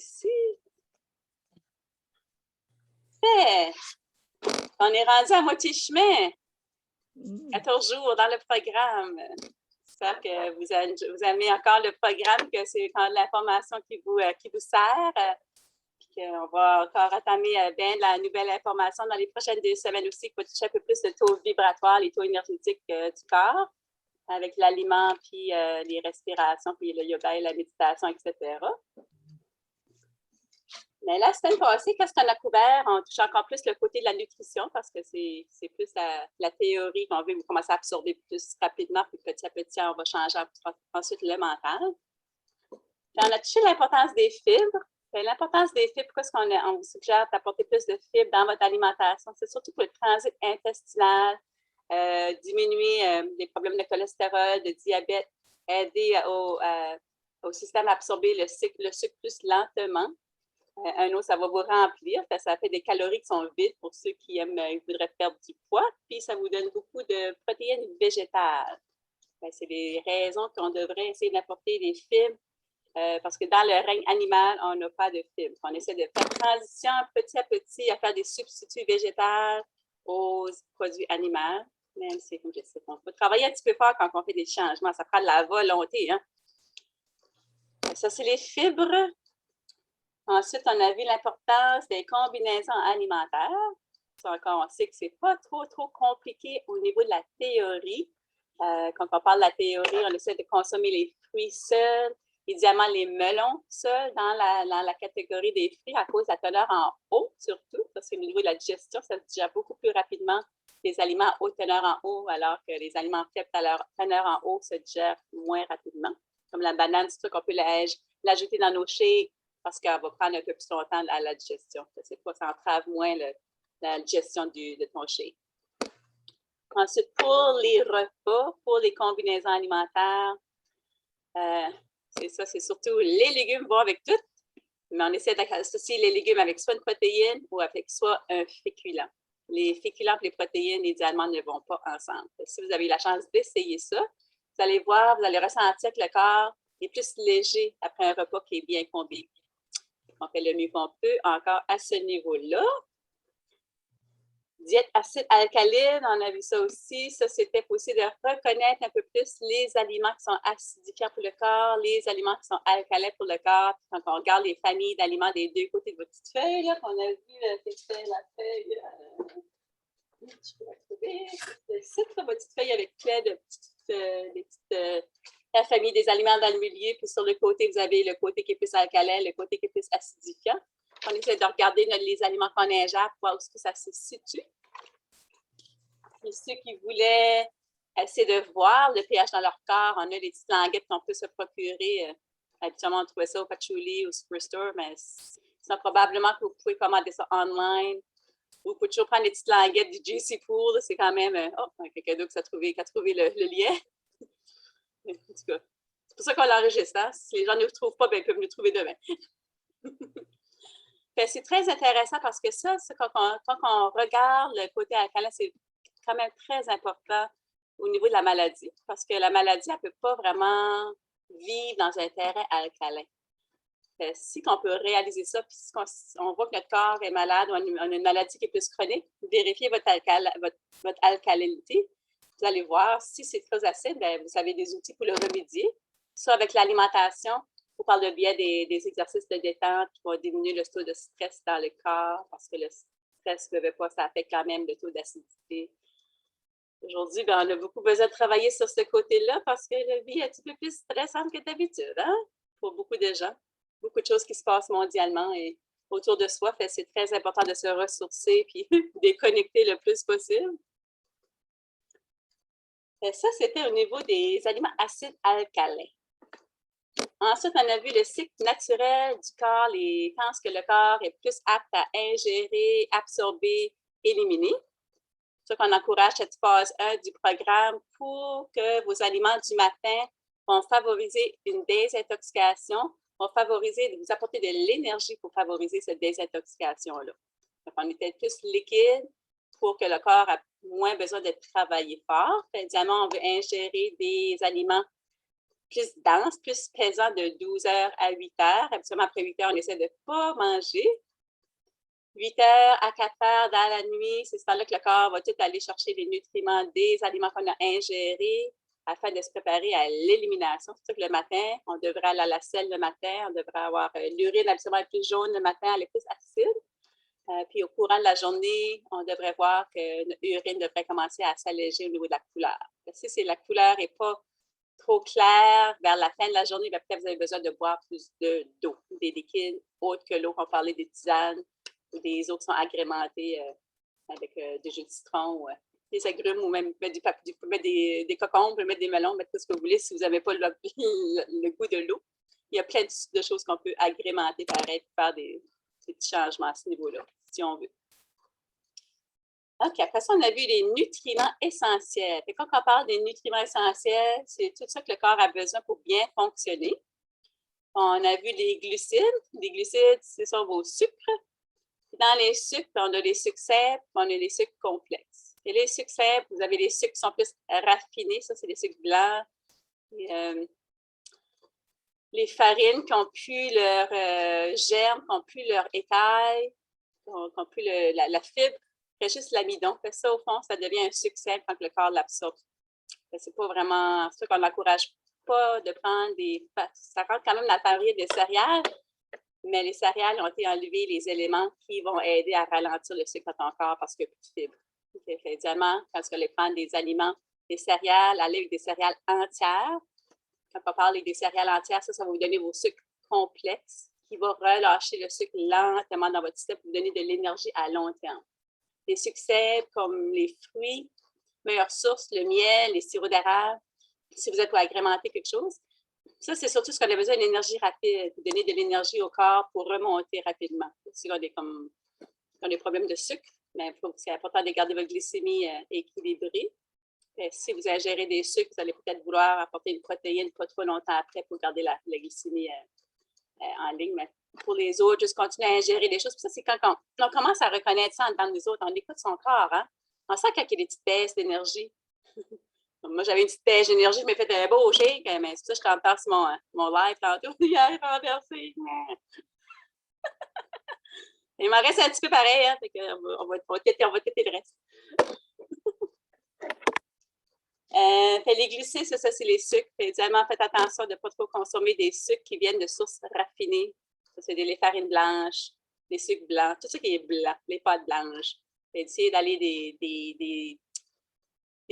ici. Fait. On est rendu à moitié chemin. 14 jours dans le programme. J'espère que vous aimez encore le programme, que c'est quand l'information qui vous sert. Puis qu'on va encore entamer bien la nouvelle information dans les prochaines 2 semaines aussi, qui va toucher un peu plus le taux vibratoire, les taux énergétiques du corps, avec l'aliment, puis les respirations, puis le yoga et la méditation, etc. Mais la semaine passée, qu'est-ce qu'on a couvert? On touche encore plus le côté de la nutrition parce que c'est plus la théorie qu'on veut commencer à absorber plus rapidement, puis petit à petit, on va changer ensuite le mental. Puis on a touché l'importance des fibres. L'importance des fibres, pourquoi est-ce qu'on vous suggère d'apporter plus de fibres dans votre alimentation? C'est surtout pour le transit intestinal, diminuer les problèmes de cholestérol, de diabète, aider au système à absorber le sucre plus lentement. Un autre, ça va vous remplir, ça fait des calories qui sont vides pour ceux qui voudraient perdre du poids, puis ça vous donne beaucoup de protéines végétales. C'est les raisons qu'on devrait essayer d'apporter des fibres, parce que dans le règne animal, on n'a pas de fibres. On essaie de faire transition petit à petit à faire des substituts végétaux aux produits animaux, même si, comme je sais, on peut travailler un petit peu fort quand on fait des changements. Ça prend de la volonté. Hein? Ça, c'est les fibres. Ensuite, on a vu l'importance des combinaisons alimentaires. Ça encore, on sait que ce n'est pas trop compliqué au niveau de la théorie. Quand on parle de la théorie, on essaie de consommer les fruits seuls, idéalement les melons seuls dans la catégorie des fruits à cause de la teneur en eau, surtout, parce qu'au niveau de la digestion, ça se digère beaucoup plus rapidement les aliments haute teneur en eau, alors que les aliments faibles teneur en eau se digèrent moins rapidement. Comme la banane, c'est sûr qu'on peut l'ajouter dans nos shakes, parce qu'elle va prendre un peu plus longtemps à la digestion. Ça entrave moins la digestion de ton shake. Ensuite, pour les repas, pour les combinaisons alimentaires, c'est surtout les légumes vont avec tout, mais on essaie d'associer les légumes avec soit une protéine ou avec soit un féculent. Les féculents et les protéines, idéalement, ne vont pas ensemble. Si vous avez la chance d'essayer ça, vous allez voir, vous allez ressentir que le corps est plus léger après un repas qui est bien combiné. On fait le mieux qu'on peut encore à ce niveau-là. Diète acide alcaline, on a vu ça aussi. Ça, c'était pour essayer de reconnaître un peu plus les aliments qui sont acidifiants pour le corps, les aliments qui sont alcalins pour le corps. Quand on regarde les familles d'aliments des deux côtés de votre petite feuille, là, qu'on a vu, c'était la feuille. Je peux la trouver. C'est votre petite feuille avec plein de la famille des aliments dans le milieu, puis sur le côté, vous avez le côté qui est plus alcalin, le côté qui est plus acidifiant. On essaie de regarder les aliments qu'on ingère pour voir où est-ce que ça se situe. Et ceux qui voulaient essayer de voir le pH dans leur corps, on a des petites languettes qu'on peut se procurer. Habituellement, on trouvait ça au Patchouli ou Superstore, mais c'est probablement que vous pouvez commander ça online. Vous pouvez toujours prendre les petites languettes du Juicy Pool. C'est quand même... quelqu'un d'autre qui a trouvé le lien. En tout cas, c'est pour ça qu'on l'enregistre. Hein? Si les gens ne le trouvent pas, ils peuvent le trouver demain. C'est très intéressant parce que ça, quand on regarde le côté alcalin, c'est quand même très important au niveau de la maladie parce que la maladie, elle ne peut pas vraiment vivre dans un terrain alcalin. Si on peut réaliser ça, puis si on voit que notre corps est malade ou on a une maladie qui est plus chronique, vérifiez votre alcalinité. Vous allez voir si c'est trop acide, vous avez des outils pour le remédier. Soit avec l'alimentation, on parle de bien des exercices de détente qui vont diminuer le taux de stress dans le corps parce que le stress ne veut pas, ça affecte quand même le taux d'acidité. Aujourd'hui, on a beaucoup besoin de travailler sur ce côté-là parce que la vie est un petit peu plus stressante que d'habitude, hein? Pour beaucoup de gens. Beaucoup de choses qui se passent mondialement et autour de soi. C'est très important de se ressourcer et de déconnecter le plus possible. Ça, c'était au niveau des aliments acides alcalins. Ensuite, on a vu le cycle naturel du corps, les temps que le corps est plus apte à ingérer, absorber, éliminer. C'est pour ça qu'on encourage cette phase 1 du programme pour que vos aliments du matin vont favoriser une désintoxication, vont favoriser, vous apporter de l'énergie pour favoriser cette désintoxication-là. Donc, on est peut-être plus liquide pour que le corps ait moins besoin de travailler fort. Évidemment, on veut ingérer des aliments plus dense, plus pesant de 12 heures à 8 heures. Habituellement, après 8 heures, on essaie de ne pas manger. 8 heures à 4 heures dans la nuit, c'est ce temps-là que le corps va tout aller chercher les nutriments des aliments qu'on a ingérés afin de se préparer à l'élimination. C'est sûr que le matin, on devrait aller à la selle le matin, on devrait avoir l'urine absolument plus jaune le matin, elle est plus acide. Puis au courant de la journée, on devrait voir que notre urine devrait commencer à s'alléger au niveau de la couleur. Si la couleur n'est pas trop claire vers la fin de la journée, peut-être vous avez besoin de boire plus d'eau, des liquides autres que l'eau. On parlait des tisanes ou des eaux qui sont agrémentées avec du jus de citron ou des agrumes ou même mettre des cocombes, vous pouvez mettre des melons, mettre tout ce que vous voulez si vous n'avez pas le goût de l'eau. Il y a plein de choses qu'on peut agrémenter pareil pour faire des petits changements à ce niveau-là, si on veut. OK, après ça, on a vu les nutriments essentiels. Et quand on parle des nutriments essentiels, c'est tout ça que le corps a besoin pour bien fonctionner. On a vu les glucides. Les glucides, ce sont vos sucres. Dans les sucres, on a les sucres simples, on a les sucres complexes. Et les sucres simples, vous avez les sucres qui sont plus raffinés. Ça, c'est les sucres blancs. Les farines qui n'ont plus leur germe, qui n'ont plus leur écaille, qui n'ont plus la fibre. C'est juste l'amidon. Ça, au fond, ça devient un sucre simple quand le corps l'absorbe. C'est pas vraiment ça qu'on n'encourage pas de prendre des... Ça rentre quand même dans la théorie des céréales, mais les céréales ont été enlevés les éléments qui vont aider à ralentir le sucre dans ton corps parce qu'il n'y a plus de fibres. Idéalement, quand on prend des aliments, des céréales, aller avec des céréales entières. Quand on parle des céréales entières, ça va vous donner vos sucres complexes qui vont relâcher le sucre lentement dans votre système pour vous donner de l'énergie à long terme. Les sucres simples comme les fruits, meilleure source, le miel, les sirops d'érable, si vous êtes pour agrémenter quelque chose. Ça, c'est surtout ce qu'on a besoin d'une énergie rapide, pour donner de l'énergie au corps pour remonter rapidement. Si on a des problèmes de sucre, mais c'est important de garder votre glycémie équilibrée. Si vous ingérez des sucres, vous allez peut-être vouloir apporter une protéine pas trop longtemps après pour garder la glycémie en ligne. Mais pour les autres, juste continuer à ingérer des choses. Puis ça, c'est quand on commence à reconnaître ça en dedans des autres. On écoute son corps. Hein? On sent quand il y a des petites baisses d'énergie. Moi, j'avais une petite pêche d'énergie, je m'ai fait un beau shake, mais c'est ça, je t'en passe mon live tantôt. Hier, renversé. Il m'en reste un petit peu pareil, hein, fait on va têter le reste. Les glucides, ça c'est les sucres. Évidemment, faites attention de ne pas trop consommer des sucres qui viennent de sources raffinées. Ça, c'est les farines blanches, les sucres blancs, tout ce qui est blanc, les pâtes blanches. Essayez d'aller des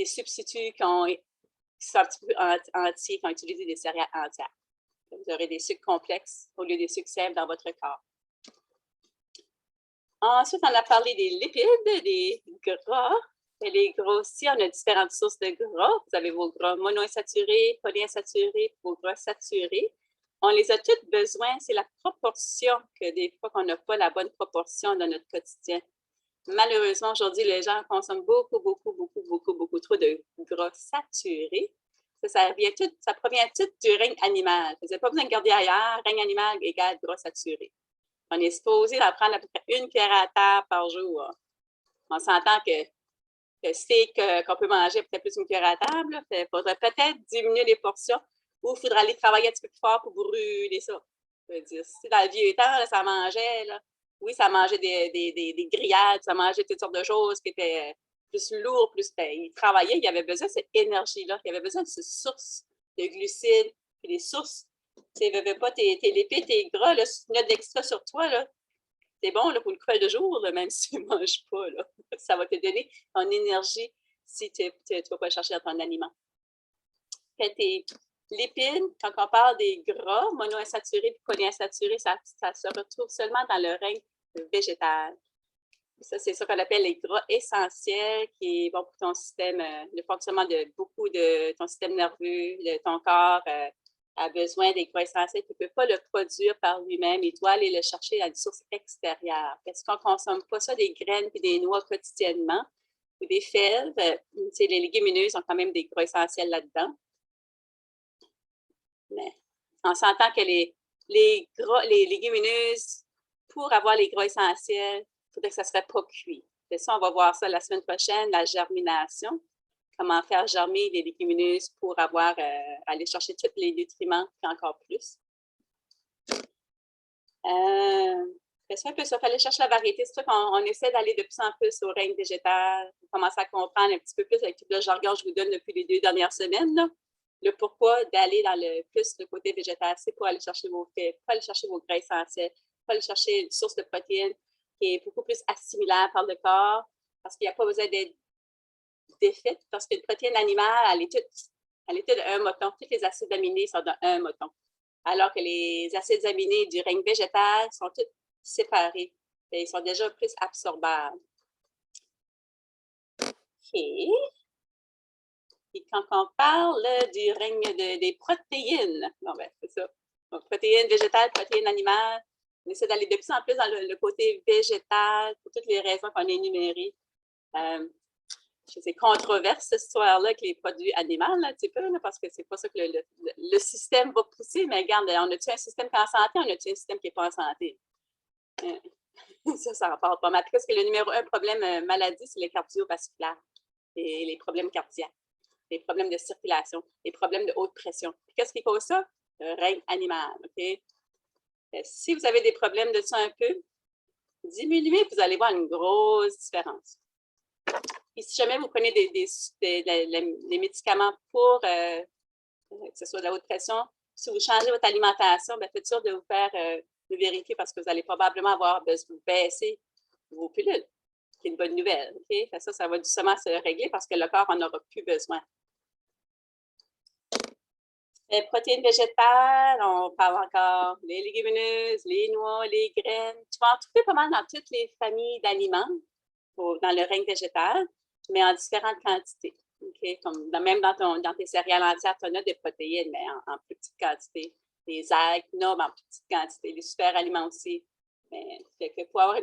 substituts qui sont un petit peu entiers, qui ont utilisé des céréales entières. Vous aurez des sucres complexes au lieu des sucres simples dans votre corps. Ensuite, on a parlé des lipides, des gras. Et les gras aussi, on a différentes sources de gras. Vous avez vos gras monoinsaturés, polyinsaturés, vos gras saturés. On les a tous besoin. C'est la proportion que des fois qu'on n'a pas la bonne proportion dans notre quotidien. Malheureusement, aujourd'hui, les gens consomment beaucoup trop de gras saturés. Ça provient tout du règne animal. Vous n'avez pas besoin de garder ailleurs. Règne animal égale gras saturé. On est supposé d'en prendre à peu près 1 cuillère à table par jour. On s'entend que le steak qu'on peut manger peut-être plus d'une cuillère à table. Il faudrait peut-être diminuer les portions ou il faudrait aller travailler un petit peu plus fort pour brûler ça. Je veux dire, si dans le vieux temps, là, ça mangeait, là, oui, ça mangeait des grillades, ça mangeait toutes sortes de choses qui étaient plus lourdes, il travaillait, il y avait besoin de cette énergie-là, il y avait besoin de ces sources de glucides, puis les sources. Tu ne veux pas tes lipides, tes gras, là, si tu notes d'extra sur toi, là, c'est bon là, pour une couple de jours, là, même si tu ne manges pas. Là. Ça va te donner ton énergie si tu ne vas pas chercher dans ton aliment. Tes lipides, quand on parle des gras monoinsaturés et polyinsaturés, ça se retrouve seulement dans le règne végétal. Ça, c'est ça qu'on appelle les gras essentiels qui est bon pour ton système, le fonctionnement de beaucoup de ton système nerveux, ton corps a besoin des gras essentiels qui ne peut pas le produire par lui-même. Il doit aller le chercher à une source extérieure. Est-ce qu'on ne consomme pas ça, des graines et des noix quotidiennement ou des fèves? Les légumineuses ont quand même des gras essentiels là-dedans. Mais on s'entend que les légumineuses, pour avoir les gras essentiels, il faudrait que ça ne serait pas cuit. Et ça, on va voir ça la semaine prochaine, la germination. comment faire germer les légumineuses pour aller chercher tous les nutriments et encore plus. C'est un peu ça, il fallait chercher la variété. C'est sûr qu'on essaie d'aller de plus en plus au règne végétal, on commence à comprendre un petit peu plus avec tout le jargon que je vous donne depuis les 2 dernières semaines, là, le pourquoi d'aller dans le côté végétal, c'est pour aller chercher vos fibres, pour aller chercher vos grains essentiels, pour aller chercher une source de protéines qui est beaucoup plus assimilable par le corps, parce qu'il n'y a pas besoin d'être défaite, parce qu'une protéine animale, elle est toute d'un moton. Tous les acides aminés sont d'un moton. Alors que les acides aminés du règne végétal sont tous séparés. Et ils sont déjà plus absorbables. OK. Et quand on parle du règne des protéines, bon, ben, c'est ça. Donc, protéines végétales, protéines animales, on essaie d'aller de plus en plus dans le côté végétal pour toutes les raisons qu'on a énumérées. C'est controverse, cette histoire-là, avec les produits animaux, là, un petit peu, là, parce que c'est pas ça que le système va pousser, mais regarde, on a-tu un système qui est en santé, on a-tu un système qui n'est pas en santé? Ça en parle pas mal. Parce que le numéro 1 problème maladie, c'est le cardiovasculaire et les problèmes cardiaques, les problèmes de circulation, les problèmes de haute pression. Qu'est-ce qui cause ça? Le règne animal, OK? Si vous avez des problèmes de ça un peu, diminuez, vous allez voir une grosse différence. Et si jamais vous prenez des médicaments pour que ce soit de la haute pression, si vous changez votre alimentation, bien, faites sûr de vous faire vérifier parce que vous allez probablement avoir besoin de baisser vos pilules, qui est une bonne nouvelle. Okay? Ça va doucement se régler parce que le corps n'en aura plus besoin. Les protéines végétales, on parle encore les légumineuses, les noix, les graines. Tu vas en trouver pas mal dans toutes les familles d'aliments dans le règne végétal, mais en différentes quantités. Okay? Comme même dans tes céréales entières, tu en as des protéines, mais en plus petite quantité. Les algues, nobles en plus petite quantité. Les super aliments aussi. Mais, pour avoir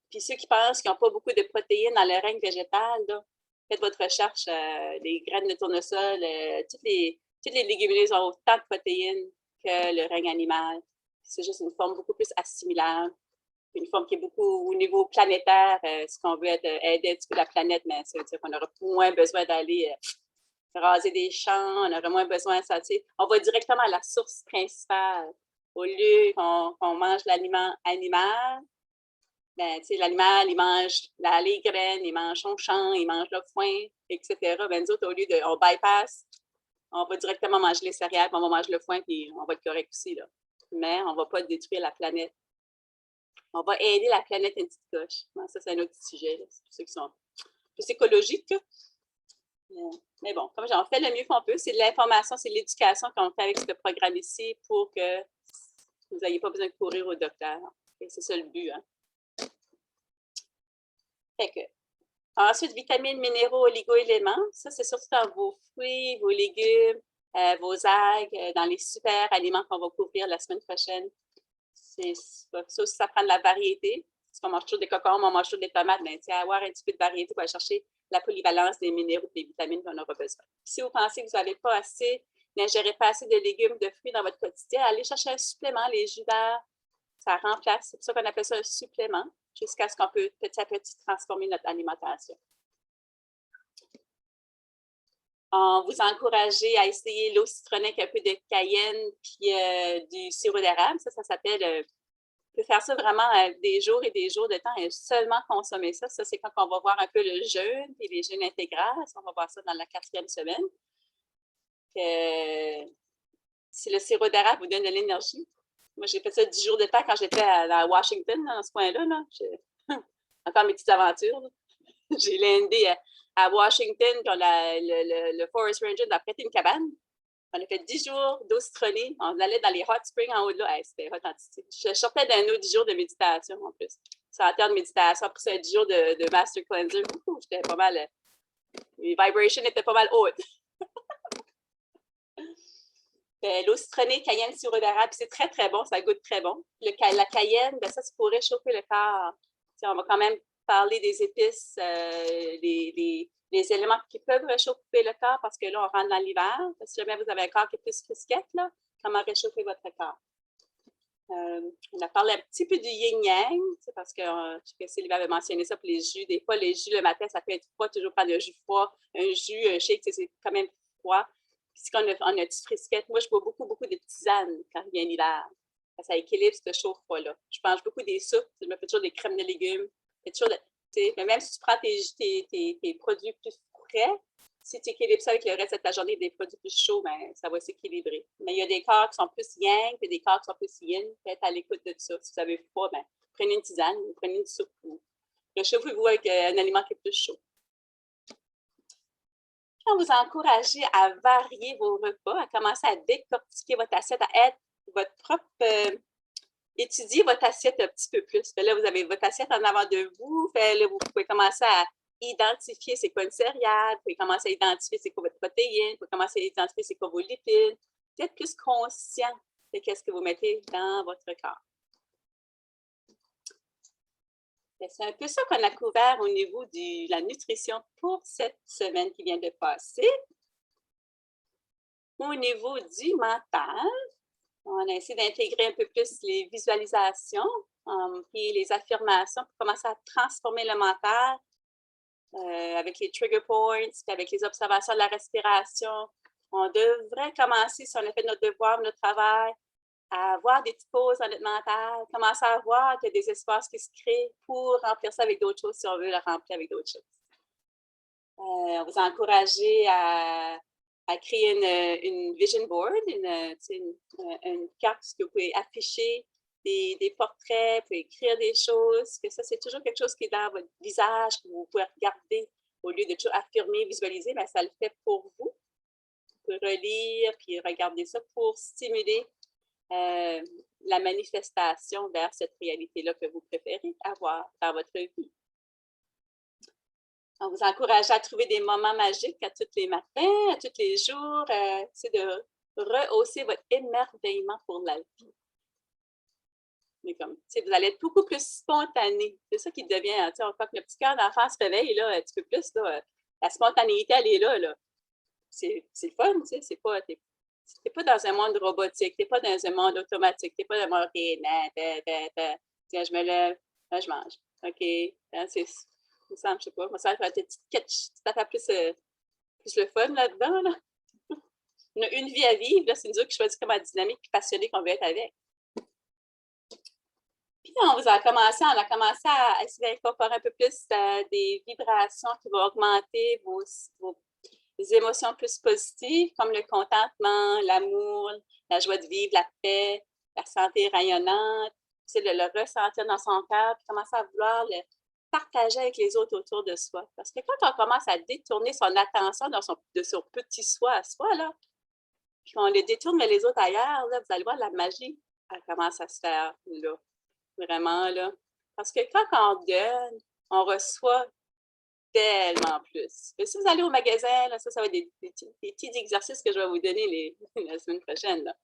Puis ceux qui pensent qu'ils n'ont pas beaucoup de protéines dans le règne végétal, là, faites votre recherche. Les graines de tournesol, toutes les légumineuses ont autant de protéines que le règne animal. C'est juste une forme beaucoup plus assimilable. Une forme qui est beaucoup au niveau planétaire, ce qu'on veut aider un petit peu la planète, mais ça veut dire qu'on aura moins besoin d'aller raser des champs, on aura moins besoin de ça. On va directement à la source principale. Au lieu qu'on mange l'aliment animal, ben, l'animal, il mange les graines, il mange son champ, il mange le foin, etc. Ben, nous autres, au lieu on bypass, on va directement manger les céréales, puis on va manger le foin, puis on va être correct aussi, là. Mais on ne va pas détruire la planète. On va aider la planète une petite coche. Ça, c'est un autre sujet. C'est pour ceux qui sont plus écologiques. Mais bon, comme on fait le mieux qu'on peut. C'est de l'information, c'est de l'éducation qu'on fait avec ce programme ici pour que vous n'ayez pas besoin de courir au docteur. C'est ça le but. Hein? Fait que, ensuite, vitamines, minéraux, oligo-éléments. Ça, c'est surtout dans vos fruits, vos légumes, vos algues, dans les super aliments qu'on va couvrir la semaine prochaine. Ça aussi, ça prend de la variété. Si on mange toujours des cocombes, on mange toujours des tomates, bien, avoir un petit peu de variété pour aller chercher la polyvalence des minéraux et des vitamines qu'on aura besoin. Si vous pensez que vous n'avez pas assez, n'ingérez pas assez de légumes, de fruits dans votre quotidien, allez chercher un supplément, les jus vert, ça remplace. C'est pour ça qu'on appelle ça un supplément, jusqu'à ce qu'on peut petit à petit transformer notre alimentation. On vous encourage à essayer l'eau citronnée avec un peu de cayenne puis du sirop d'érable. Ça s'appelle... on peut faire ça vraiment des jours et des jours de temps et seulement consommer ça. Ça, c'est quand on va voir un peu le jeûne et les jeûnes intégrales. On va voir ça dans la 4e semaine. Si le sirop d'érable vous donne de l'énergie. Moi, j'ai fait ça 10 jours de temps quand j'étais à Washington, dans ce coin-là. Là. Encore mes petites aventures. J'ai landé à Washington, quand le Forest Ranger nous a prêté une cabane. On a fait 10 jours d'eau citronnée. On allait dans les hot springs en haut de là. Hey, c'était authentique. Je sortais d'un autre 10 jours de méditation en plus. C'est en termes de méditation. Après ça, 10 jours de Master Cleanser. J'étais pas mal. Les vibrations étaient pas mal hautes. L'eau citronnée, cayenne, sirop d'érable, c'est très, très bon. Ça goûte très bon. La cayenne, ben ça, c'est pour réchauffer le corps. T'sais, on va quand même parler des épices, des éléments qui peuvent réchauffer le corps parce que là, on rentre dans l'hiver. Si jamais vous avez un corps qui est plus frisquette, là, comment réchauffer votre corps? On a parlé un petit peu du yin-yang, parce que je sais que Sylvie avait mentionné ça pour les jus. Des fois, les jus le matin, ça peut être froid, toujours prendre un jus froid, un jus, un shake, c'est quand même froid. Puis si on a du frisquette, moi, je bois beaucoup, beaucoup de tisanes quand il vient l'hiver. Ça équilibre ce chaud-froid-là. Je mange beaucoup des soupes, je me fais toujours des crèmes de légumes. Mais même si tu prends tes produits plus frais, si tu équilibres ça avec le reste de ta journée, des produits plus chauds, ben, ça va s'équilibrer. Mais il y a des corps qui sont plus yang, et des corps qui sont plus yin. Faites à l'écoute de ça. Si vous avez froid, ben, prenez une tisane, ou prenez une soupe. Ou réchauffez-vous avec un aliment qui est plus chaud. Quand vous encouragez à varier vos repas, à commencer à décortiquer votre assiette, à être votre propre... étudier votre assiette un petit peu plus. Là, vous avez votre assiette en avant de vous. Là, vous pouvez commencer à identifier c'est quoi une céréale, vous pouvez commencer à identifier c'est quoi votre protéine, vous pouvez commencer à identifier c'est quoi vos lipides. Vous êtes plus conscient de ce que vous mettez dans votre corps. C'est un peu ça qu'on a couvert au niveau de la nutrition pour cette semaine qui vient de passer. Au niveau du mental, on a essayé d'intégrer un peu plus les visualisations et les affirmations pour commencer à transformer le mental avec les trigger points, puis avec les observations de la respiration. On devrait commencer, si on a fait notre devoir, notre travail, à avoir des petites pauses dans notre mental, commencer à voir qu'il y a des espaces qui se créent pour remplir ça avec d'autres choses si on veut le remplir avec d'autres choses. On vous encourager à créer une vision board, une carte que vous pouvez afficher des portraits, vous pouvez écrire des choses, que ça, c'est toujours quelque chose qui est dans votre visage, que vous pouvez regarder au lieu de toujours affirmer, visualiser, mais ça le fait pour vous. Vous pouvez relire puis regarder ça pour stimuler la manifestation vers cette réalité-là que vous préférez avoir dans votre vie. On vous encourage à trouver des moments magiques à tous les matins, à tous les jours. C'est de rehausser votre émerveillement pour la vie. Mais comme, vous allez être beaucoup plus spontané. C'est ça qui devient, quand le petit cœur d'enfant se réveille là, un petit peu plus, là, la spontanéité, elle est là. C'est le fun, c'est pas... T'es pas dans un monde robotique, t'es pas dans un monde automatique, t'es pas dans un monde, OK, tiens, je me lève, là, je mange. OK, c'est... Il me semble, je sais pas, moi, ça va être plus le fun là-dedans. Là. On a une vie à vivre, là, c'est nous autres qui choisissons comment dynamique et passionnés qu'on veut être avec. Puis on a commencé à essayer d'incorporer un peu plus des vibrations qui vont augmenter vos émotions plus positives, comme le contentement, l'amour, la joie de vivre, la paix, la santé rayonnante, c'est de le ressentir dans son cœur, puis commencer à vouloir le partager avec les autres autour de soi. Parce que quand on commence à détourner son attention de son petit soi à soi, là, puis qu'on le détourne vers les autres ailleurs, là, vous allez voir la magie, elle commence à se faire là. Vraiment, là. Parce que quand on donne, on reçoit tellement plus. Mais si vous allez au magasin, là, ça va être des petits exercices que je vais vous donner la semaine prochaine. Là.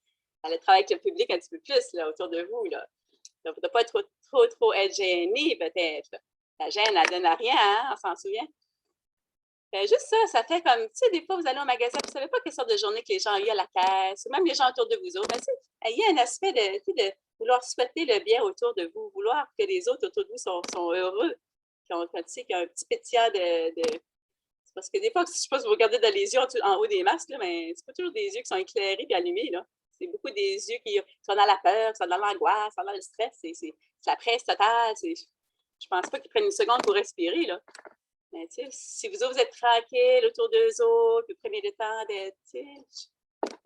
Allez travailler avec le public un petit peu plus là, autour de vous. Là. Vous ne pas être trop être gêné, peut-être. La gêne, elle donne à rien, hein, on s'en souvient. Juste ça fait comme, tu sais, des fois, vous allez au magasin, vous ne savez pas quelle sorte de journée que les gens ont eu à la caisse, ou même les gens autour de vous autres. Il y a un aspect de vouloir souhaiter le bien autour de vous, vouloir que les autres autour de vous sont heureux, qu'ils ont un petit pétillant de... Parce que des fois, je ne sais pas si vous regardez dans les yeux en haut des masques, là, mais c'est pas toujours des yeux qui sont éclairés et allumés. Là. C'est beaucoup des yeux qui sont dans la peur, qui sont dans l'angoisse, qui sont dans le stress. C'est la presse totale. Je pense pas qu'ils prennent une seconde pour respirer. Là. Mais, si vous êtes tranquille autour d'eux autres, vous prenez le temps d'être,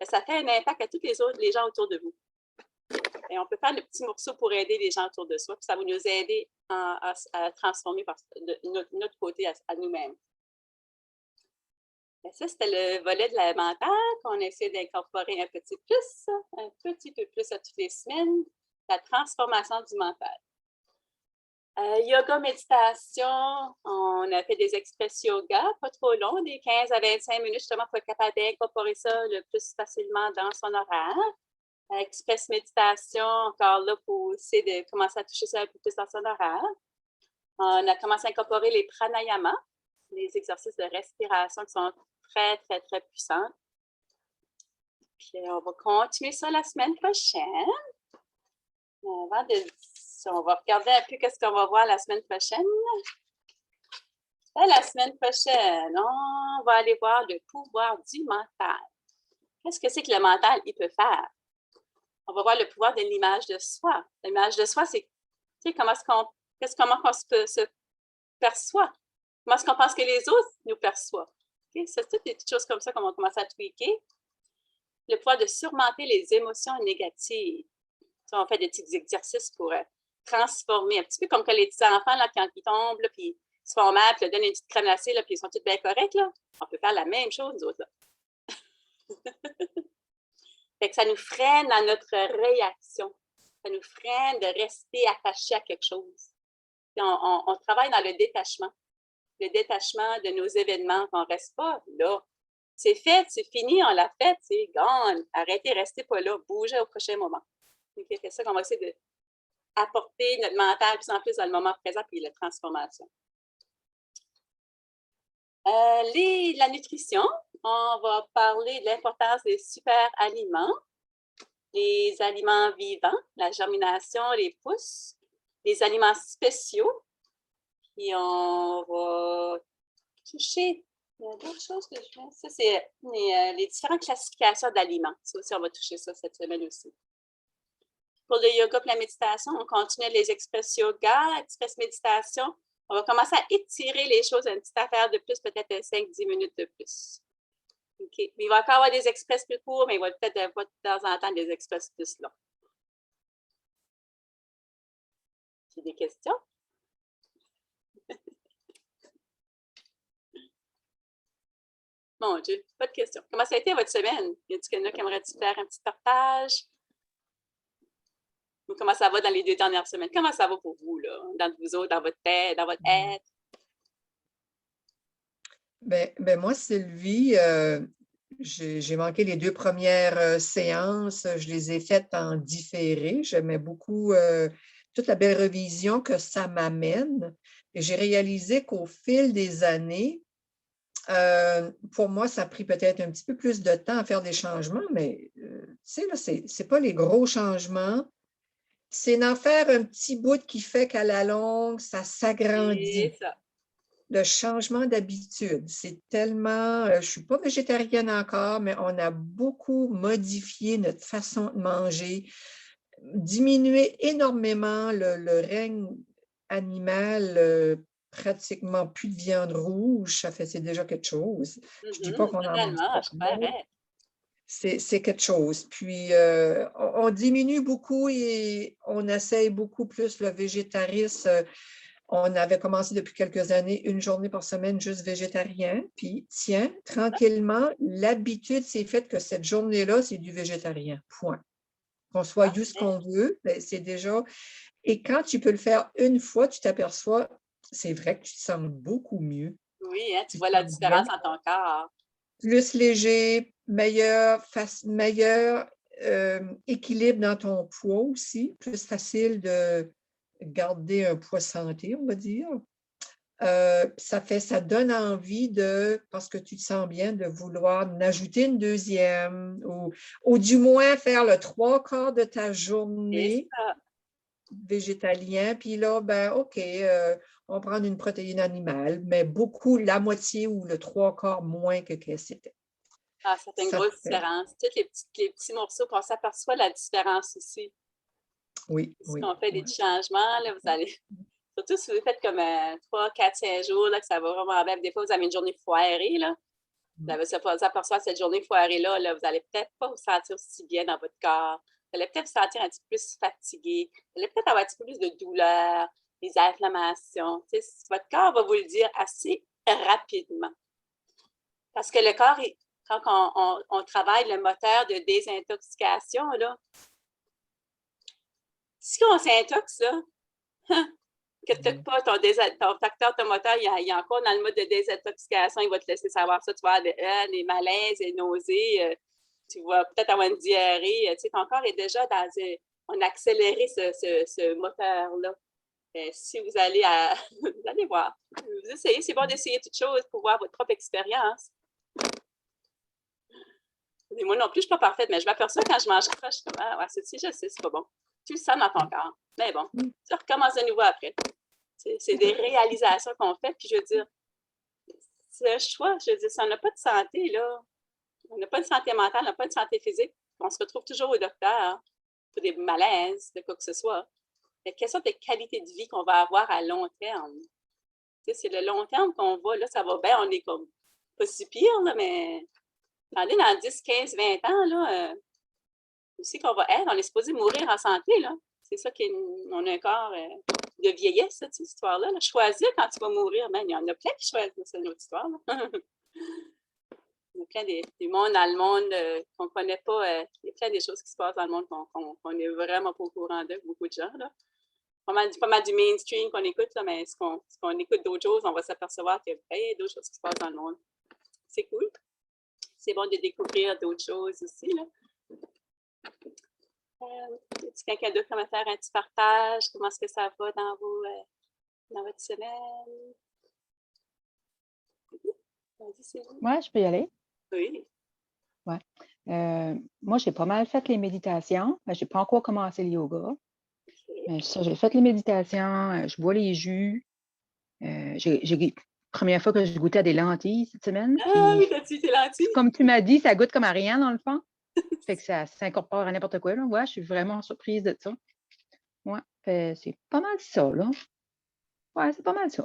ça fait un impact à tous les gens autour de vous. Et on peut faire le petit morceau pour aider les gens autour de soi, puis ça va nous aider à transformer de notre côté à nous-mêmes. Ça, c'était le volet de la mentale qu'on essaie d'incorporer un petit peu plus à toutes les semaines, la transformation du mental. Yoga, méditation, on a fait des express yoga, pas trop longs, des 15 à 25 minutes, justement, pour être capable d'incorporer ça le plus facilement dans son horaire. Express méditation, encore là, pour essayer de commencer à toucher ça un peu plus dans son horaire. On a commencé à incorporer les pranayamas, les exercices de respiration qui sont très, très, très puissants. Puis on va continuer ça la semaine prochaine. On va regarder un peu ce qu'on va voir la semaine prochaine. La semaine prochaine, on va aller voir le pouvoir du mental. Qu'est-ce que c'est que le mental, il peut faire? On va voir le pouvoir de l'image de soi. L'image de soi, c'est comment on se perçoit. Comment est-ce qu'on pense que les autres nous perçoivent? Okay? C'est toutes des petites choses comme ça qu'on va commencer à tweaker. Le pouvoir de surmonter les émotions négatives. On fait des petits exercices pour transformer, un petit peu comme que les petits enfants, là, quand ils tombent, là, puis ils se font mal, puis ils donnent une petite crème glacée, là, puis ils sont tous bien corrects. Là. On peut faire la même chose, nous autres. Là. Fait que ça nous freine dans notre réaction. Ça nous freine de rester attachés à quelque chose. On travaille dans le détachement de nos événements. On ne reste pas là. C'est fait, c'est fini, on l'a fait, c'est gone. Arrêtez, restez pas là, bougez au prochain moment. C'est ça qu'on va essayer d'apporter notre mental plus en plus dans le moment présent puis la transformation. La nutrition, on va parler de l'importance des super aliments, les aliments vivants, la germination, les pousses, les aliments spéciaux. Puis on va toucher, il y a d'autres choses que je fais. Ça, c'est les différentes classifications d'aliments. Ça aussi, on va toucher ça cette semaine aussi. Pour le yoga et la méditation, on continue les express yoga, express méditation. On va commencer à étirer les choses, une petite affaire de plus, peut-être 5-10 minutes de plus. Okay. Il va encore avoir des express plus courts, mais il va peut-être avoir de temps en temps des express plus longs. J'ai des questions? Mon Dieu, pas de questions. Comment ça a été votre semaine? Y a-t-il quelqu'un qui aimerait faire un petit partage? Ou comment ça va dans les 2 dernières semaines? Comment ça va pour vous, là? Dans vous autres, dans votre tête, dans votre être? Ben moi, Sylvie, j'ai manqué les 2 premières séances. Je les ai faites en différé. J'aimais beaucoup toute la belle revision que ça m'amène. Et j'ai réalisé qu'au fil des années, pour moi, ça a pris peut-être un petit peu plus de temps à faire des changements, mais tu sais, là, c'est pas les gros changements. C'est d'en faire un petit bout qui fait qu'à la longue, ça s'agrandit. C'est ça. Le changement d'habitude, c'est tellement… je ne suis pas végétarienne encore, mais on a beaucoup modifié notre façon de manger, diminué énormément le règne animal, pratiquement plus de viande rouge, c'est déjà quelque chose. Je ne dis pas qu'on en mange Totalement, pas. je croirais. C'est quelque chose. Puis, on diminue beaucoup et on essaye beaucoup plus le végétarisme. On avait commencé depuis quelques années 1 journée par semaine juste végétarien. Puis, tiens, tranquillement, l'habitude s'est faite que cette journée-là, c'est du végétarien. Point. Qu'on soit où ce qu'on veut, c'est déjà… Et quand tu peux le faire une fois, tu t'aperçois, c'est vrai que tu te sens beaucoup mieux. Oui, hein, tu vois la différence en ton corps. Plus léger, meilleur équilibre dans ton poids aussi, plus facile de garder un poids santé, on va dire. Ça donne envie parce que tu te sens bien, de vouloir en ajouter une deuxième ou du moins faire le 3/4 de ta journée végétalien. Puis là, ben OK, on va prendre une protéine animale, mais beaucoup, la moitié ou le 3/4 moins que c'était. Ah, ça fait une grosse différence. Tous les petits morceaux, on s'aperçoit la différence aussi. Oui, Si oui. on fait des changements, là, vous allez… Surtout si vous faites comme 3, 4, 5 jours, là, que ça va vraiment bien. Des fois, vous avez une journée foirée, là. Vous allez s'apercevoir cette journée foirée-là, là, vous n'allez peut-être pas vous sentir si bien dans votre corps. Vous allez peut-être vous sentir un petit peu plus fatigué. Vous allez peut-être avoir un petit peu plus de douleur, des inflammations. Votre corps va vous le dire assez rapidement. Parce que le corps, quand on travaille le moteur de désintoxication, là, si on s'intoxe, là, que tu n'as pas ton facteur, ton moteur, il est encore dans le mode de désintoxication, il va te laisser savoir ça, tu vas avoir des malaises, des nausées, tu vas peut-être avoir une diarrhée, tu sais, ton corps est déjà on a accéléré ce moteur-là. Si vous allez vous allez voir, vous essayez, c'est bon d'essayer toutes choses pour voir votre propre expérience. Et moi non plus, je ne suis pas parfaite, mais je m'aperçois quand je mange croche, je suis comme, ah, ouais, je sais, c'est pas bon. Tu le sens dans ton corps. Mais bon, tu recommences de nouveau après. C'est des réalisations qu'on fait. Puis je veux dire, c'est un choix. Je veux dire, si on n'a pas de santé, là, on n'a pas de santé mentale, on n'a pas de santé physique, on se retrouve toujours au docteur pour des malaises, de quoi que ce soit. Mais quelle sorte de qualité de vie qu'on va avoir à long terme? Tu sais, c'est le long terme qu'on va, là, ça va bien, on est comme pas si pire, là, mais attendez, dans 10, 15, 20 ans, là, aussi qu'on va être, on est supposé mourir en santé, là. C'est ça qu'on a un corps de vieillesse, cette histoire-là. Là. Choisir quand tu vas mourir, ben, il y en a plein qui choisissent, c'est une autre histoire. Il y a plein des mondes dans le monde qu'on ne connaît pas. Il y a plein des choses qui se passent dans le monde qu'on n'est vraiment pas au courant de, beaucoup de gens. Là. Pas mal du mainstream qu'on écoute, là, mais ce qu'on écoute d'autres choses, on va s'apercevoir qu'il y a plein d'autres choses qui se passent dans le monde. C'est cool. C'est bon de découvrir d'autres choses aussi. Là. Est-ce que quelqu'un d'autre qui va faire un petit partage? Comment est-ce que ça va dans votre semaine? Vas-y, c'est vous. Ouais, je peux y aller. Oui. Ouais. Moi, j'ai pas mal fait les méditations. Je n'ai pas encore commencé le yoga. Okay. Mais ça, j'ai fait les méditations, je bois les jus. Première fois que je goûtais à des lentilles cette semaine. Ah oui, t'as-tu tes lentilles? Comme tu m'as dit, ça goûte comme à rien dans le fond. Fait que ça s'incorpore à n'importe quoi. Là. Ouais, je suis vraiment surprise de ça. Ouais, c'est pas mal ça, là. Ouais, c'est pas mal ça.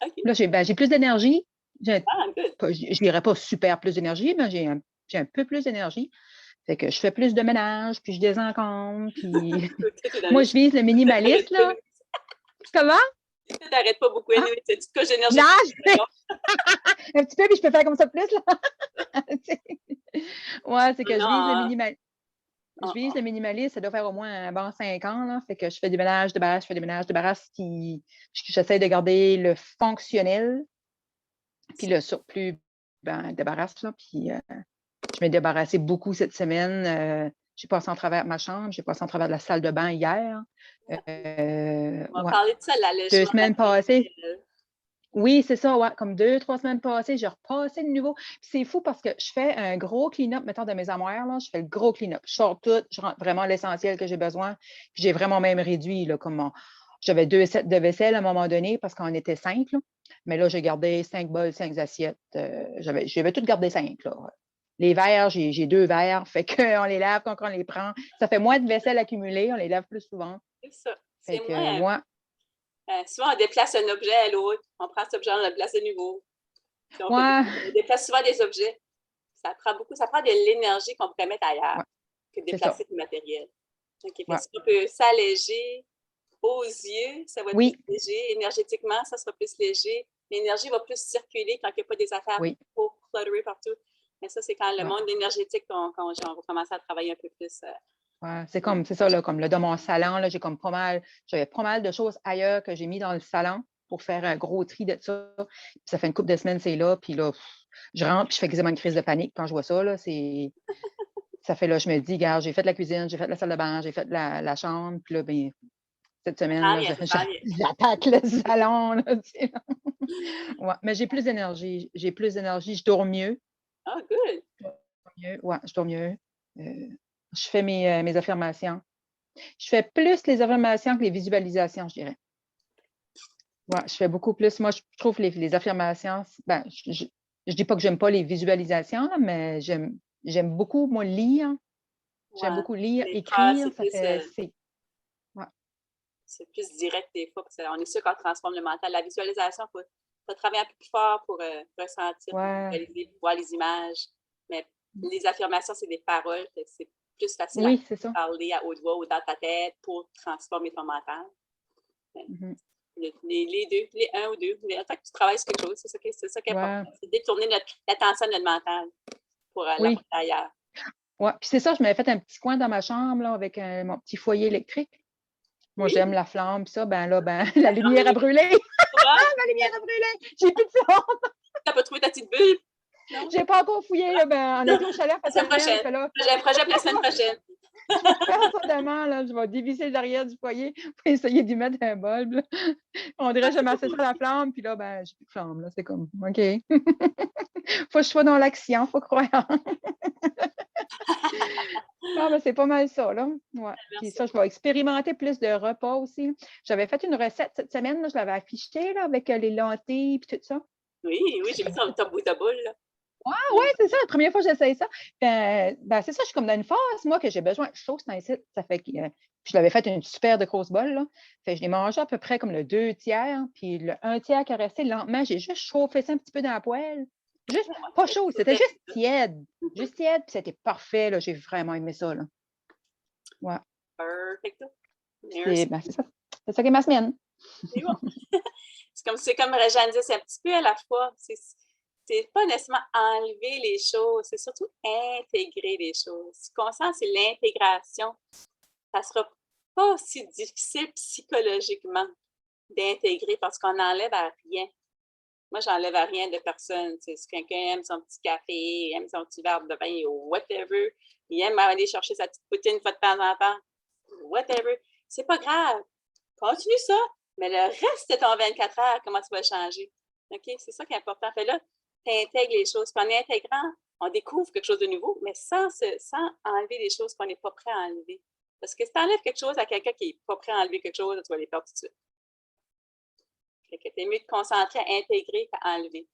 Okay. Là, j'ai plus d'énergie. Good. Je dirais pas super plus d'énergie, mais j'ai un peu plus d'énergie. Fait que je fais plus de ménage, puis je désencombre, puis moi, je vise le minimaliste, là. Comment? Tu t'arrêtes pas beaucoup, anyway. Tu te coches d'énergie. Un petit peu, puis je peux faire comme ça plus, là. Ouais, c'est que je vise le minimaliste. Je vise le minimaliste, ça doit faire au moins un bon 5 ans, là. Fait que je fais du ménage de barasse, je fais du ménage de barasse, puis j'essaie de garder le fonctionnel, puis le surplus, de barasse, là, puis je m'ai débarrassée beaucoup cette semaine. J'ai passé en travers de ma chambre, j'ai passé en travers de la salle de bain hier. On va parler de ça, l'allègement. 2 semaines passées. Oui, c'est ça, ouais. Comme 2, 3 semaines passées, j'ai repassé de nouveau. Puis c'est fou parce que je fais un gros clean-up, mettons, de mes armoires, là. Je fais le gros clean-up. Je sors tout, je rentre vraiment l'essentiel que j'ai besoin. Puis j'ai vraiment même réduit, là, comme j'avais 2 sets de vaisselle à un moment donné parce qu'on était 5, là. Mais là, j'ai gardé 5 bols, 5 assiettes. J'avais tout gardé 5, là. Les verres, j'ai 2 verres, fait qu'on les lave quand on les prend. Ça fait moins de vaisselle accumulée, on les lave plus souvent. C'est ça. Fait que moi... souvent, on déplace un objet à l'autre. On prend cet objet, on le place de nouveau. Puis on déplace souvent des objets. Ça prend de l'énergie qu'on pourrait mettre ailleurs que de déplacer du matériel. Donc, si on peut s'alléger aux yeux, ça va être plus léger. Énergétiquement, ça sera plus léger. L'énergie va plus circuler quand il n'y a pas des affaires trop clutterées partout. Mais ça, c'est quand le monde énergétique qu'on va commencer à travailler un peu plus. C'est ça, là, comme là, dans mon salon, là, j'avais pas mal de choses ailleurs que j'ai mis dans le salon pour faire un gros tri de ça. Puis ça fait une couple de semaines, c'est là, puis là, je rentre, puis je fais quasiment une crise de panique quand je vois ça, là, ça fait là, je me dis, regarde, j'ai fait la cuisine, j'ai fait la salle de bain, j'ai fait la chambre, puis là, ben, cette semaine, là, j'attaque le salon, là, mais j'ai plus d'énergie, je dors mieux. Ah, good! Je dors mieux. Je fais mes affirmations. Je fais plus les affirmations que les visualisations, je dirais. Ouais, je fais beaucoup plus. Moi, je trouve les affirmations, je ne dis pas que j'aime pas les visualisations, là, mais j'aime beaucoup, moi, lire. J'aime beaucoup lire, écrire. C'est plus direct des fois, parce qu'on est sûr qu'on transforme le mental. La visualisation, il faut travailler un peu plus fort pour ressentir, pour voir les images. Mais les affirmations, c'est des paroles, c'est plus facile à parler à haute voix ou dans ta tête pour transformer ton mental. Les deux, les un ou deux. En fait, tu travailles sur quelque chose, c'est ça qui est important. C'est détourner l'attention de notre mental pour la porter ailleurs. Oui, puis c'est ça, je m'avais fait un petit coin dans ma chambre là, avec mon petit foyer électrique. Moi, j'aime la flamme, puis ça, la lumière a brûlé. La lumière a brûlé. J'ai plus de flamme. Tu n'as pas trouvé ta petite bulle? Je n'ai pas encore fouillé, là, on a été au chalet. La semaine prochaine. J'ai un projet pour la semaine prochaine. Je vais faire ça demain, là. Je vais dévisser l'arrière du foyer pour essayer d'y mettre un bulbe. Là. On dirait que je m'assais sur la flamme, puis là, j'ai plus de flamme. Là. C'est comme, OK. Faut que je sois dans l'action, faut croire. Non, mais c'est pas mal ça, là. Ouais. Puis Merci. ça, je vais expérimenter plus de repas aussi. J'avais fait une recette cette semaine, là, je l'avais affichée là, avec les lentilles et tout ça. Oui, j'ai vu ton bout de boule, là. Oui, c'est ça, la première fois que j'essaye ça. Ben, c'est ça, je suis comme dans une phase, moi, que j'ai besoin de sauce dans les sites. Ça fait que puis je l'avais fait une super de grosse bol, là. Fait que je l'ai mangé à peu près comme le 2 tiers, puis le 1 tiers qui est resté lentement, j'ai juste chauffé ça un petit peu dans la poêle. Juste, pas chaud, c'était juste tiède. Juste tiède, puis c'était parfait, là. J'ai vraiment aimé ça, là. Ouais. Perfecto. Ben, c'est ça. C'est ça qui est ma semaine. C'est bon. C'est comme Réjeanne dit, c'est un petit peu à la fois. C'est pas nécessairement enlever les choses, c'est surtout intégrer les choses. Ce qu'on sent, c'est l'intégration. Ça sera pas aussi difficile psychologiquement d'intégrer parce qu'on n'enlève à rien. Moi, j'enlève à rien de personne. Si quelqu'un aime son petit café, aime son petit verre de vin ou whatever, il aime aller chercher sa petite poutine une fois de temps en temps, whatever, c'est pas grave. Continue ça, mais le reste de ton 24 heures, comment tu vas changer? OK? C'est ça qui est important. Fait là, tu intègres les choses. Puis en intégrant, on découvre quelque chose de nouveau, mais sans enlever les choses qu'on n'est pas prêt à enlever. Parce que si tu enlèves quelque chose à quelqu'un qui n'est pas prêt à enlever quelque chose, tu vas les perdre tout de suite. Fait que t'es mieux de te concentrer à intégrer qu'à enlever.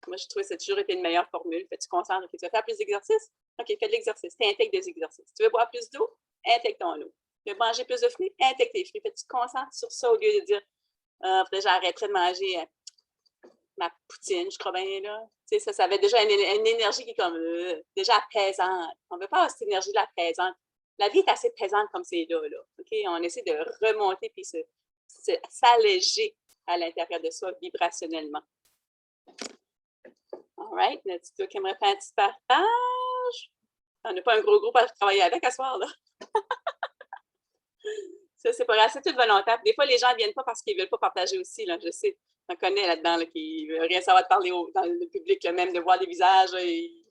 Moi, je trouve que ça a toujours été une meilleure formule. Fait que tu concentres, OK, tu vas faire plus d'exercices? OK, fais de l'exercice. Tu intègres des exercices. Tu veux boire plus d'eau? Intègre ton eau. Tu veux manger plus de fruits? Intègre tes fruits. Fait que tu te concentres sur ça au lieu de dire j'arrêterais de manger ma poutine, je crois bien, là. Tu sais, ça avait déjà une énergie qui est comme déjà apaisante. On ne veut pas avoir cette énergie-là apaisante. La vie est assez présente comme c'est là. OK? On essaie de remonter puis s'alléger à l'intérieur de soi vibrationnellement. All right. Là-dessus, toi qui aimerais faire un petit partage. On n'a pas un gros groupe à travailler avec à ce soir, là. Ça, c'est pas grave, c'est tout volontaire. Des fois, les gens ne viennent pas parce qu'ils ne veulent pas partager aussi, là, je sais. On connaît là-dedans là, qui ne veulent rien savoir de parler dans le public, là, même de voir les visages. Ils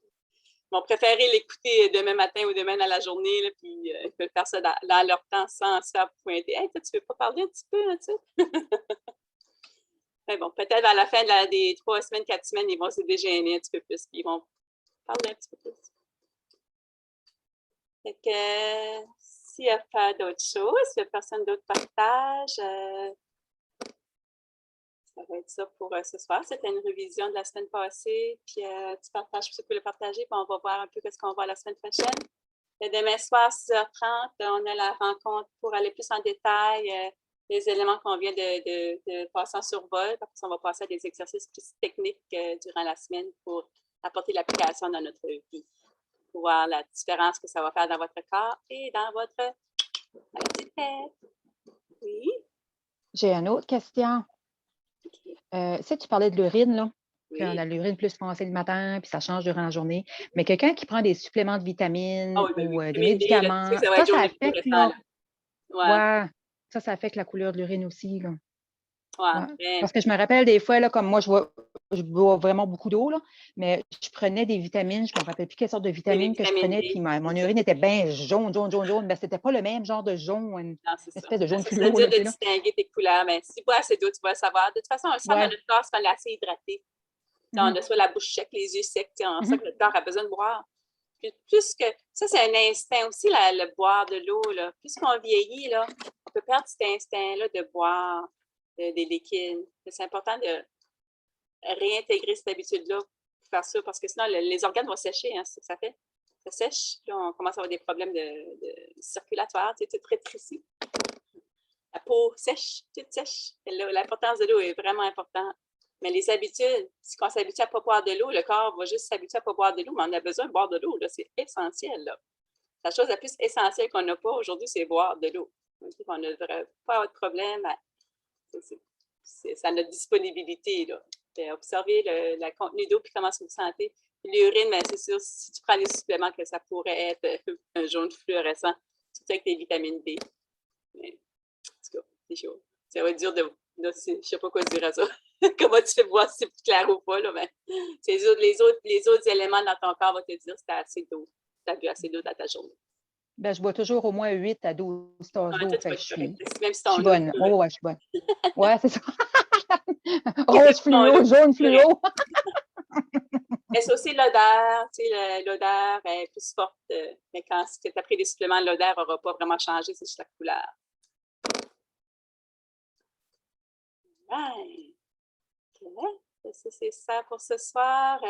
vont préférer l'écouter demain matin ou demain dans la journée, là, puis ils peuvent faire ça dans leur temps sans se faire pointer. Hey, toi, tu ne veux pas parler un petit peu, hein, tu sais? Mais bon, peut-être à la fin des 3 semaines, 4 semaines, ils vont se dégêner un petit peu plus, puis ils vont parler un petit peu plus. Fait que s'il n'y a pas d'autres choses, s'il n'y a personne d'autre partage, ça va être ça pour ce soir. C'était une révision de la semaine passée, puis tu partages ce que tu peux le partager, puis on va voir un peu ce qu'on voit la semaine prochaine. Et demain soir, 6h30, on a la rencontre pour aller plus en détail les éléments qu'on vient de passer en survol. Parce qu'on va passer à des exercices plus techniques durant la semaine pour apporter l'application dans notre vie. Pour voir la différence que ça va faire dans votre corps et dans votre petite tête. Oui? J'ai une autre question. Okay. Tu parlais de l'urine, là. Oui. Qu'on a l'urine plus foncée le matin, puis ça change durant la journée. Mais quelqu'un qui prend des suppléments de vitamines ou des médicaments, ça affecte, là. Ouais, ça affecte la couleur de l'urine aussi, là. Ouais. Parce que je me rappelle des fois, là, comme moi, je bois vraiment beaucoup d'eau, là, mais je prenais des vitamines, je ne me rappelle plus quelle sorte de vitamines que je prenais, puis mon urine était bien jaune, mais ce n'était pas le même genre de jaune, une espèce de jaune fluo. C'est dur de distinguer tes couleurs, mais si tu bois assez d'eau, tu vas le savoir. De toute façon, on le sent dans notre corps, c'est assez hydraté. On a soit la bouche sec, les yeux secs, on sent que notre corps a besoin de boire. Puis plus que ça, c'est un instinct aussi, le boire de l'eau. Plus qu'on vieillit, là, on peut perdre cet instinct-là de boire des liquides. C'est important de réintégrer cette habitude-là pour faire ça, parce que sinon, les organes vont sécher, hein, c'est ce que ça fait. Ça sèche, puis on commence à avoir des problèmes de circulatoire, tu sais, très précis. La peau sèche, toute sèche. L'importance de l'eau est vraiment importante. Mais les habitudes, si on s'habitue à ne pas boire de l'eau, le corps va juste s'habituer à ne pas boire de l'eau, mais on a besoin de boire de l'eau, c'est essentiel. Là. La chose la plus essentielle qu'on n'a pas aujourd'hui, c'est boire de l'eau. On ne devrait pas avoir de problème. C'est à notre disponibilité. Là. Observer le contenu d'eau puis comment vous vous sentez. L'urine, c'est sûr, si tu prends des suppléments, que ça pourrait être un jaune fluorescent, surtout avec des vitamines B. Mais, en tout cas, c'est chaud. Ça va être dur de je ne sais pas quoi dire à ça. Comment tu fais voir si c'est plus clair ou pas, là, mais les autres éléments dans ton corps vont te dire si tu as assez d'eau. Tu as bu assez d'eau dans ta journée. Ben, je bois toujours au moins 8 à 12 tasses d'eau. Je suis bonne. Oh, ouais, je suis bonne. Ouais, c'est ça. Rose fluo, jaune fluo. Mais c'est aussi l'odeur, tu sais, l'odeur est plus forte. Mais quand tu as pris des suppléments, l'odeur n'aura pas vraiment changé, c'est juste la couleur. Ouais. OK. C'est ça pour ce soir.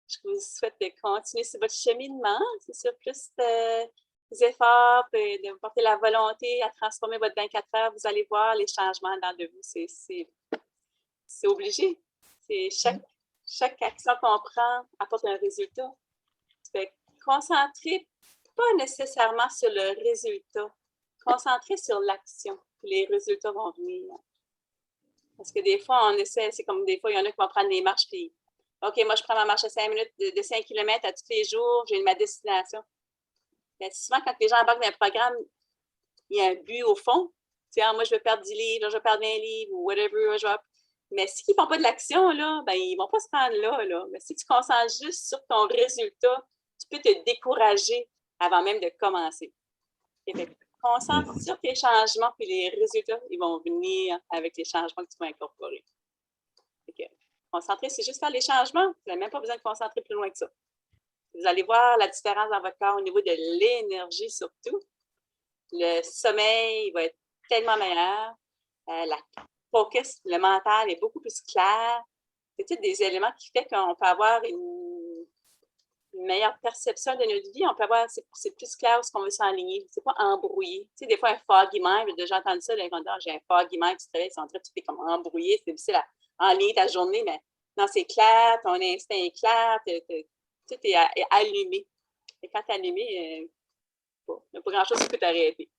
Je vous souhaite de continuer sur votre cheminement. C'est sûr, plus des efforts, de vous porter la volonté à transformer votre 24 heures. Vous allez voir les changements dans de vous. C'est obligé. Chaque action qu'on prend apporte un résultat. Tu peux concentrer pas nécessairement sur le résultat. Concentrer sur l'action. Les résultats vont venir. Parce que des fois, on essaie, c'est comme des fois, il y en a qui vont prendre des marches, puis OK, moi, je prends ma marche de 5 minutes, de 5 km à tous les jours, j'ai ma destination. Mais souvent, quand les gens embarquent dans un programme, il y a un but au fond. Tu sais, moi, je veux perdre 10 livres, je veux perdre 20 livres, ou whatever. Mais s'ils ne font pas de l'action, là, ben, ils ne vont pas se rendre là. Mais si tu te concentres juste sur ton résultat, tu peux te décourager avant même de commencer. Concentre sur tes changements, puis les résultats, ils vont venir avec les changements que tu vas incorporer. Concentrer, c'est juste faire les changements. Vous n'avez même pas besoin de concentrer plus loin que ça. Vous allez voir la différence dans votre corps au niveau de l'énergie surtout. Le sommeil va être tellement meilleur. La focus, le mental est beaucoup plus clair. C'est tous des éléments qui font qu'on peut avoir une meilleure perception de notre vie. On peut avoir, c'est plus clair où ce qu'on veut s'enligner. C'est pas embrouillé. Tu sais, des fois, un foggy mind, j'ai déjà entendu ça, j'ai un foggy mind, tu te réveilles, tu es comme embrouillé, c'est difficile à enligner ta journée, mais non, c'est clair, ton instinct est clair, tu es allumé. Et quand tu es allumé, il n'y a pas grand-chose qui peut t'arrêter.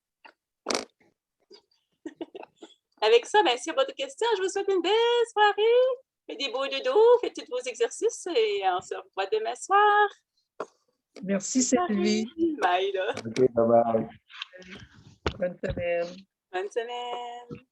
Avec ça, s'il y a pas de questions, je vous souhaite une belle soirée. Faites des beaux dodos, faites tous vos exercices et on se revoit demain soir. Merci, Sylvie. Bye, là. OK, bye-bye. Bonne semaine. Bonne semaine.